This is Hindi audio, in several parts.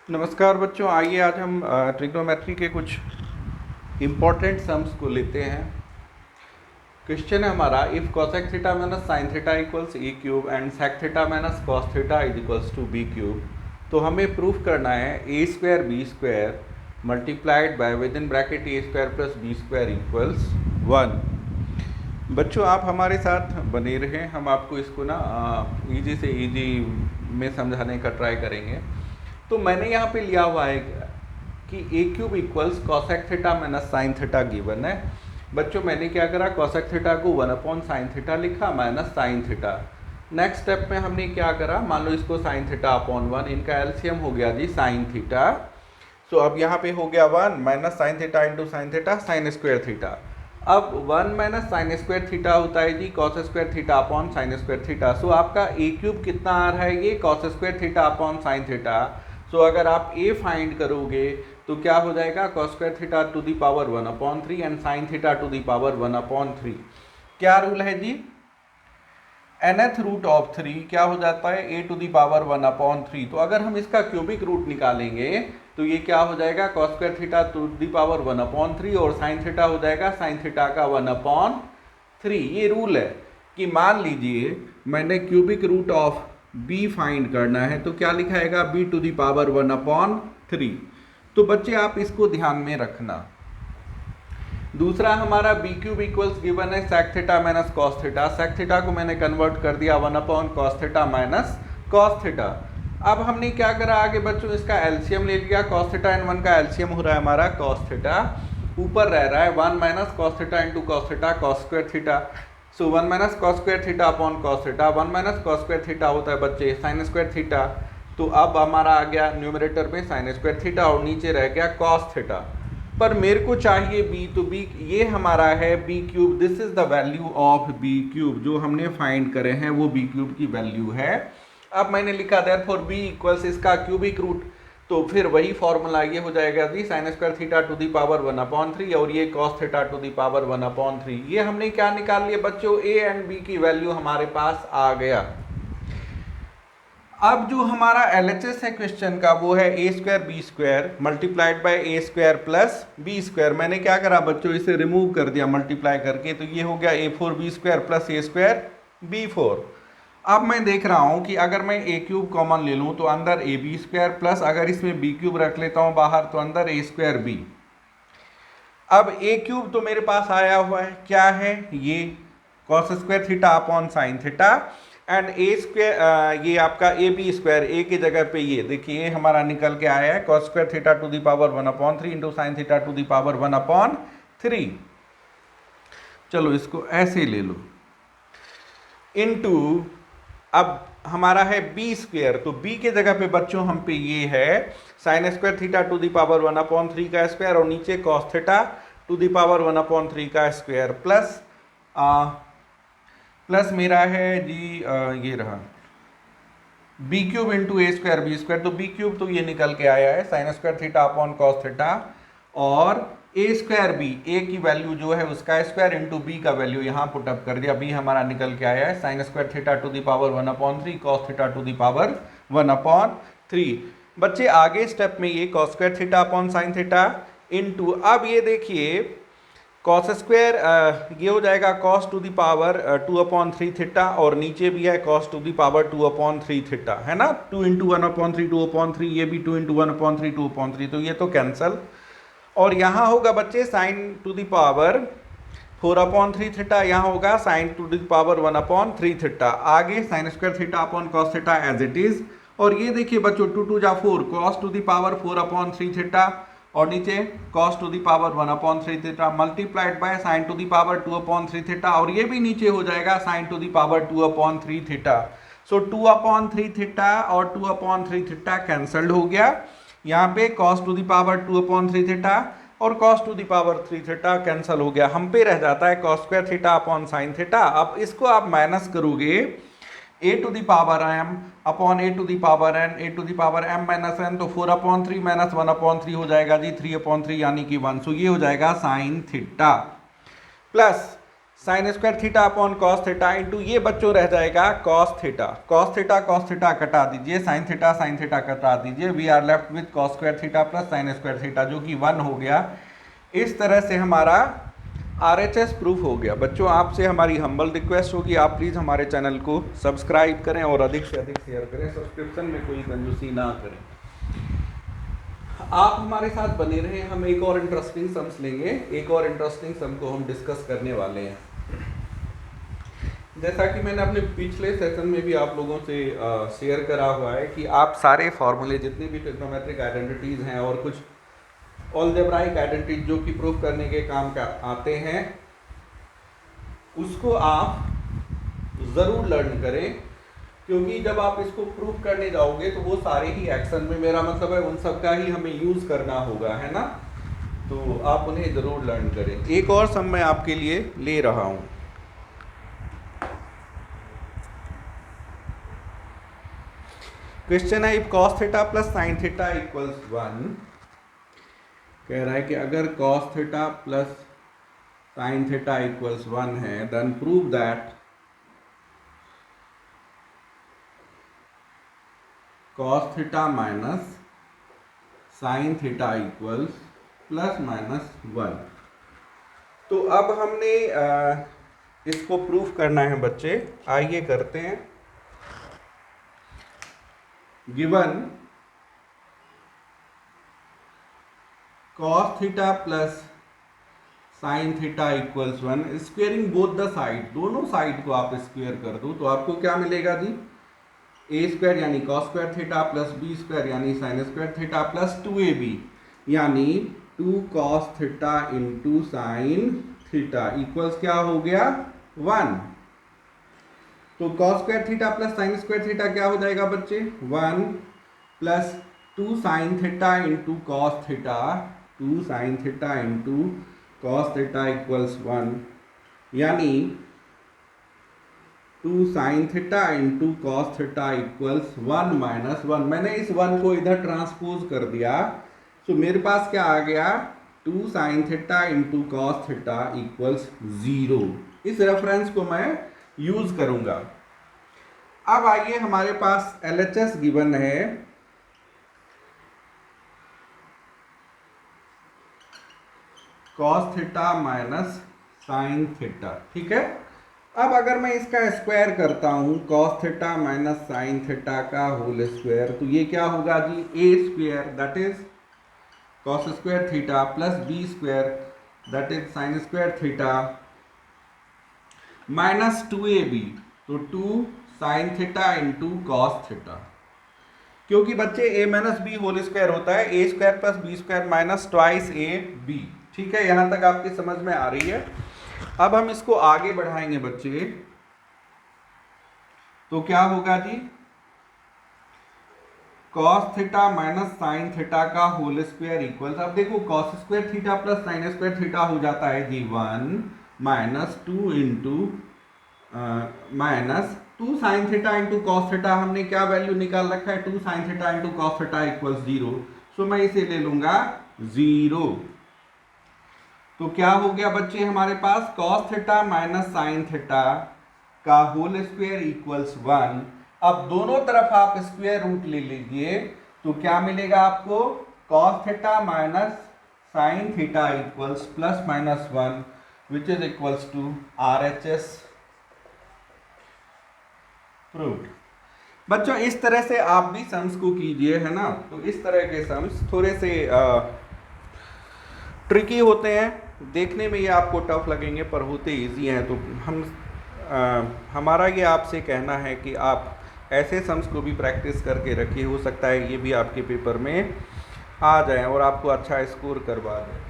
नमस्कार बच्चों, आइए आज हम ट्रिग्नोमेट्री के कुछ इम्पॉर्टेंट सम्स को लेते हैं। क्वेश्चन है हमारा, if cosec theta minus sine theta equals a cube and sec theta minus cos theta is equals to b cube, तो हमें प्रूफ करना है a square b square multiplied by with in bracket a square plus B square equals 1। बच्चों आप हमारे साथ बने रहें, हम आपको इसको ना इजी से इजी में समझाने का ट्राई करेंगे। तो मैंने यहाँ पे लिया हुआ है कि a cube equals cosec theta minus sine theta given है। बच्चों मैंने क्या करा, कॉसेक थीटा को 1 साइन थीटा लिखा minus sine theta. Next step में हमने क्या करा, मान लो इसको साइन थीटा अपॉन 1, इनका एलसीएम हो गया जी साइन थीटा। सो अब यहाँ पे हो गया 1 minus sine theta into sine theta sine square theta. अब 1 माइनस साइन स्क्वायर थीटा होता है जी cos square theta upon sine square theta. So आपका ए क्यूब कितना आ रहा है, ये cos square theta upon sine theta. So अगर आप ए फाइंड करोगे तो क्या हो जाएगा, cos square theta to the power 1/3 and sine theta to the power 1/3। क्या रूल है जी, nth रूट ऑफ 3 क्या हो जाता है, ए टू दी पावर 1/3। तो अगर हम इसका क्यूबिक रूट निकालेंगे तो ये क्या हो जाएगा, cos square theta to the power 1/3 और साइन थीटा हो जाएगा साइन थीटा का 1/3। ये रूल है कि मान लीजिए मैंने cubic root of b find करना है तो क्या लिखाएगा, b टू दी पावर 1/3। तो बच्चे आप इसको ध्यान में रखना। दूसरा हमारा बी क्यूब इक्वल्स गिवन है sec theta minus cos theta. Sec theta को मैंने कन्वर्ट कर दिया 1/cos theta minus cos theta. अब हमने क्या करा आगे बच्चों, इसका एलसीएम ले लिया, cos थीटा एंड 1 का एलसीएम हो रहा है हमारा cos थीटा, ऊपर रह रहा है 1 minus cos theta into cos theta cos square theta. So 1 minus cos square theta upon cos theta, 1 minus cos square theta होता है बच्चे साइन स्क्वायर थीटा। तो अब हमारा आ गया न्यूमरेटर में साइन स्क्वायर थीटा और नीचे रह गया कॉस थीटा। पर मेरे को चाहिए b, तो b ये हमारा है b cube, this is the value of b cube, जो हमने फाइंड करे हैं वो b क्यूब की वैल्यू है। अब मैंने लिखा देयरफॉर b इक्वल्स इसका क्यूबिक रूट, तो फिर वही फॉर्मूला ये हो जाएगा जी sine square theta to the power 1/3 और ये cos theta to the power 1/3। ये हमने क्या निकाल लिया बच्चों, a एंड b की वैल्यू हमारे पास आ गया। अब जो हमारा LHS है क्वेश्चन का वो है a square b square multiplied by a square plus B square. मैंने क्या करा बच्चों, इसे रिमूव कर दिया मल्टीप्लाई करके, तो ये हो गया a4 b स्क्वायर प्लस ए स्क्वायर b4। अब मैं देख रहा हूं कि अगर मैं ए क्यूब कॉमन ले लूं तो अंदर ए बी स्क्वायर प्लस अगर इसमें बी क्यूब रख लेता हूं बाहर तो अंदर ए स्क्वायर बी। अब ए क्यूब तो मेरे पास आया हुआ है, क्या है ये cos square theta upon sine theta and A square ये आपका ए बी स्क्वायर, ए की जगह पे ये देखिए हमारा निकल के आया है cos square theta to the power 1/3 into sine theta to the power 1/3। चलो इसको ऐसे ले लो इनटू, अब हमारा है बी स्क्वायर, तो बी के जगह पे बच्चों हम पे ये है sine square theta to the power 1/3 का स्क्वायर और नीचे cos theta to the power 1/3 का स्क्वायर प्लस प्लस मेरा है जी ये रहा बी क्यूब इंटू ए स्क्वायर बी स्क्वायर। तो बी क्यूब तो ये निकल के आया है sine square theta upon cos theta और ए स्क्वायर बी, ए की वैल्यू जो है उसका स्क्वायर इंटू बी का वैल्यू यहाँ पुटअप कर दिया। बी हमारा निकल के आया है sine square theta to the power 1/3 cos theta to the power 1/3। बच्चे आगे स्टेप में ये cos square theta upon sine theta into, अब ये देखिए कॉस स्क्वायर ये हो जाएगा cos to the power 2/3 theta और नीचे भी है cos to the power 2/3 theta, है ना, 2 इंटू 1/3 2/3, ये भी 2 इंटू 1/3 2/3, तो ये तो कैंसल। और यहाँ होगा बच्चे sine to the power 4/3 theta, यहाँ होगा sine to the power 1/3 theta. आगे sine square theta upon cos theta as it is, और ये देखिए बच्चों 2 2 जा 4 cos to the power 4/3 theta और नीचे cos to the power 1/3 theta multiplied by sine to the power 2/3 theta और ये भी नीचे हो जाएगा sine to the power 2/3 theta. So 2/3 theta और 2/3 थीटा कैंसल्ड हो गया। यहाँ पे cos to the power 2/3 theta और cos to the power 3 theta cancel हो गया। हम पे रह जाता है cos square theta upon sine theta. अब इसको आप माइनस करोगे a to the power m upon a to the power n, a to the power m minus n, तो 4/3 माइनस 1/3 हो जाएगा जी 3/3 यानी कि 1। सो ये हो जाएगा sine theta plus sine square theta upon cos theta into ये बच्चों रह जाएगा कॉस थीटा। कॉस थीटा कटा दीजिए, साइन थीटा कटा दीजिए, we are left with cos square theta plus sine square theta जो कि 1 हो गया। इस तरह से हमारा RHS प्रूफ हो गया। बच्चों आपसे हमारी हम्बल रिक्वेस्ट होगी, आप प्लीज़ हमारे चैनल को सब्सक्राइब करें और अधिक से अधिक शेयर करें, सब्सक्रिप्शन में कोई कंजूसी ना करें। आप हमारे साथ बने रहे, हम एक और इंटरेस्टिंग सम्स लेंगे, एक और इंटरेस्टिंग सम को हम डिस्कस करने वाले हैं। जैसा कि मैंने अपने पिछले सेशन में भी आप लोगों से शेयर करा हुआ है कि आप सारे फॉर्मूले जितने भी ट्रिग्नोमेट्रिक आइडेंटिटीज हैं और कुछ अलजेब्राइक आइडेंटिटीज जो कि प्रूफ करने के काम का आते हैं, उसको आप ज़रूर लर्न करें, क्योंकि जब आप इसको प्रूफ करने जाओगे तो वो सारे ही एक्शन में, मेरा मतलब है उन सब का ही हमें यूज़ करना होगा, है ना। तो आप उन्हें ज़रूर लर्न करें। एक और सम मैं आपके लिए ले रहा हूँ। क्वेश्चन है if cos theta plus sine theta equals 1, कह रहा है कि अगर cos theta plus sine theta equals 1 है, then prove that cos theta minus sine theta equals plus minus 1। तो अब हमने इसको प्रूफ करना है बच्चे, आइए करते हैं। Given cos theta plus sine theta equals 1, squaring both the side, दोनों साइड को आप स्क्वेयर कर दो तो आपको क्या मिलेगा जी, ए स्क्वायर यानी cos square theta plus B square यानी sine square theta plus 2ab यानी 2 cos theta into sine theta equals क्या हो गया 1। तो cos square theta plus sine square theta क्या हो जाएगा बच्चे, 1 plus 2 sine theta into cos theta, 2 sine theta into cos theta equals 1 यानी 2 sine theta into cos theta equals 1 minus 1। मैंने इस 1 को इधर ट्रांसपोज कर दिया, तो मेरे पास क्या आ गया, 2 sine theta into cos theta equals 0। इस रेफरेंस को मैं यूज करूंगा। अब आइए हमारे पास LHS गिवन है, cos theta minus sine theta, ठीक है। अब अगर मैं इसका स्क्वायर करता हूं, cos theta minus sine theta का होल स्क्वायर, तो ये क्या होगा जी, a square that is cos square theta plus B square that is sine square theta minus 2ab, तो 2 sine theta into cos theta. क्योंकि बच्चे a minus b whole square होता है a square plus B square minus twice A B, ठीक है। यहां तक आपकी समझ में आ रही है। अब हम इसको आगे बढ़ाएंगे बच्चे, तो क्या होगा जी, cos theta minus sine theta का होल स्क्वायर इक्वल्स, अब देखो cos square theta plus sine square theta हो जाता है जी 1 minus 2 into minus 2 sine theta into cos theta, हमने क्या वैल्यू निकाल रखा है, 2 sine theta into cos theta equals 0, सो मैं इसे ले लूंगा 0। तो क्या हो गया बच्चे हमारे पास, cos theta minus sine theta का होल स्क्वायर इक्वल्स 1। अब दोनों तरफ आप स्क्वायर रूट ले लीजिए, तो क्या मिलेगा आपको, cos theta minus sine theta equals plus minus 1 which is equals to RHS proved. बच्चों इस तरह से आप भी सम्स को कीजिए, है ना। तो इस तरह के सम्स थोड़े से ट्रिकी होते हैं, देखने में ये आपको टफ लगेंगे पर होते इजी हैं। तो हमारा ये आपसे कहना है कि आप ऐसे सम्स को भी प्रैक्टिस करके रखिए, हो सकता है ये भी आपके पेपर में आ जाए और आपको अच्छा स्कोर करवा दें।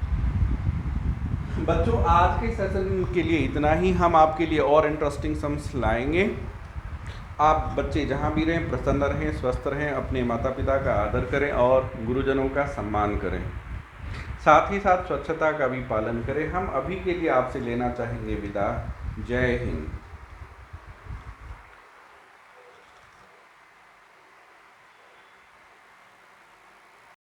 बच्चों आज के सेशन के लिए इतना ही, हम आपके लिए और इंटरेस्टिंग सम्स लाएंगे। आप बच्चे जहाँ भी रहें प्रसन्न रहें, स्वस्थ रहें, अपने माता पिता का आदर करें और गुरुजनों का सम्मान करें, साथ ही साथ स्वच्छता का भी पालन करें। हम अभी के लिए आपसे लेना चाहेंगे विदा। जय हिंद।